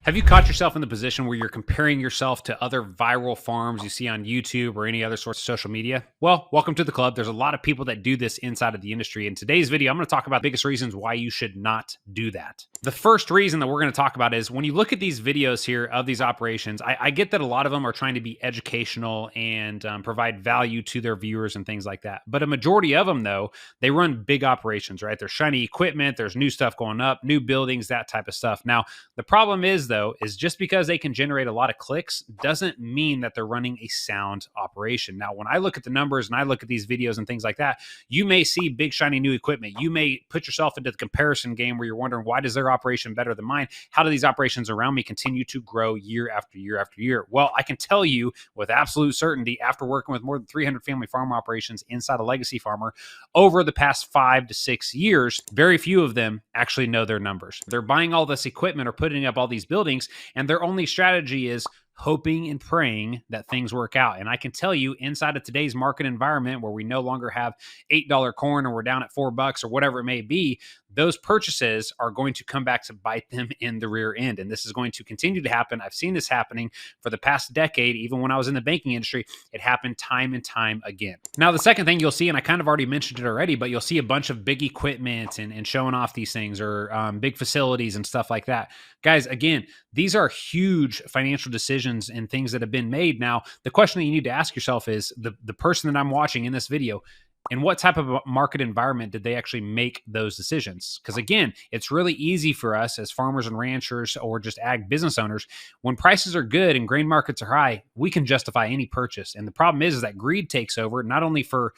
Have you caught yourself in the position where you're comparing yourself to other viral farms you see on YouTube or any other source of social media? Well, welcome to the club. There's a lot of people that do this inside of the industry. In today's video, I'm going to talk about the biggest reasons why you should not do that. The first reason that we're going to talk about is when you look at these videos here of these operations, I get that a lot of them are trying to be educational and provide value to their viewers and things like that. But a majority of them, though, they run big operations, right? There's shiny equipment, there's new stuff going up, new buildings, that type of stuff. Now, the problem is, though, is just because they can generate a lot of clicks doesn't mean that they're running a sound operation. Now, when I look at the numbers and I look at these videos and things like that, you may see big, shiny new equipment. You may put yourself into the comparison game where you're wondering, why does their operation better than mine? How do these operations around me continue to grow year after year after year? Well, I can tell you with absolute certainty, after working with more than 300 family farm operations inside a legacy farmer over the past 5 to 6 years, very few of them actually know their numbers. They're buying all this equipment or putting up all these buildings, and their only strategy is hoping and praying that things work out. And I can tell you, inside of today's market environment where we no longer have $8 corn or we're down at $4 or whatever it may be, those purchases are going to come back to bite them in the rear end. And this is going to continue to happen. I've seen this happening for the past decade. Even when I was in the banking industry, it happened time and time again. Now, the second thing you'll see, and I kind of already mentioned it already, but you'll see a bunch of big equipment and showing off these things, or big facilities and stuff like that. Guys, again, these are huge financial decisions and things that have been made. Now, the question that you need to ask yourself is, the person that I'm watching in this video, in what type of market environment did they actually make those decisions? Because again, it's really easy for us as farmers and ranchers or just ag business owners, when prices are good and grain markets are high, we can justify any purchase. And the problem is that greed takes over, not only for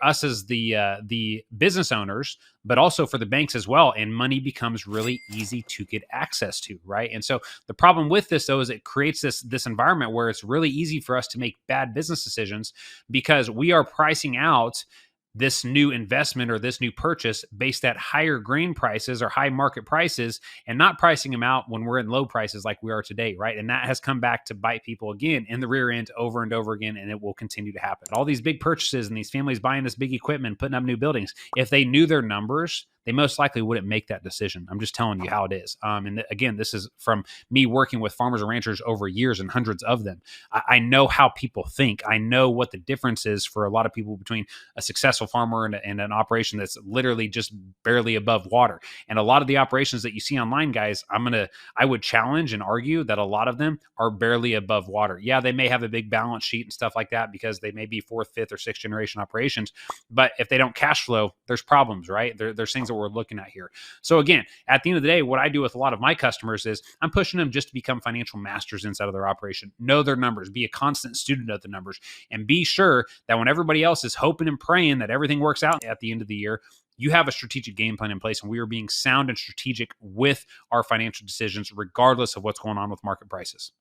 us as the business owners, but also for the banks as well. And money becomes really easy to get access to, right? And so the problem with this, though, is it creates this environment where it's really easy for us to make bad business decisions because we are pricing out this new investment or this new purchase based at higher grain prices or high market prices, and not pricing them out when we're in low prices like we are today, right? And that has come back to bite people again in the rear end over and over again, and it will continue to happen. All these big purchases and these families buying this big equipment, putting up new buildings, if they knew their numbers, they most likely wouldn't make that decision. I'm just telling you how it is. And again, this is from me working with farmers and ranchers over years and hundreds of them. I know how people think. I know what the difference is for a lot of people between a successful farmer and an operation that's literally just barely above water. And a lot of the operations that you see online, guys, I would challenge and argue that a lot of them are barely above water. Yeah, they may have a big balance sheet and stuff like that because they may be fourth, fifth, or sixth generation operations. But if they don't cash flow, there's problems, right? There's things that we're looking at here. So again, at the end of the day, what I do with a lot of my customers is I'm pushing them just to become financial masters inside of their operation, know their numbers, be a constant student of the numbers, and be sure that when everybody else is hoping and praying that everything works out at the end of the year, you have a strategic game plan in place, and we are being sound and strategic with our financial decisions, regardless of what's going on with market prices.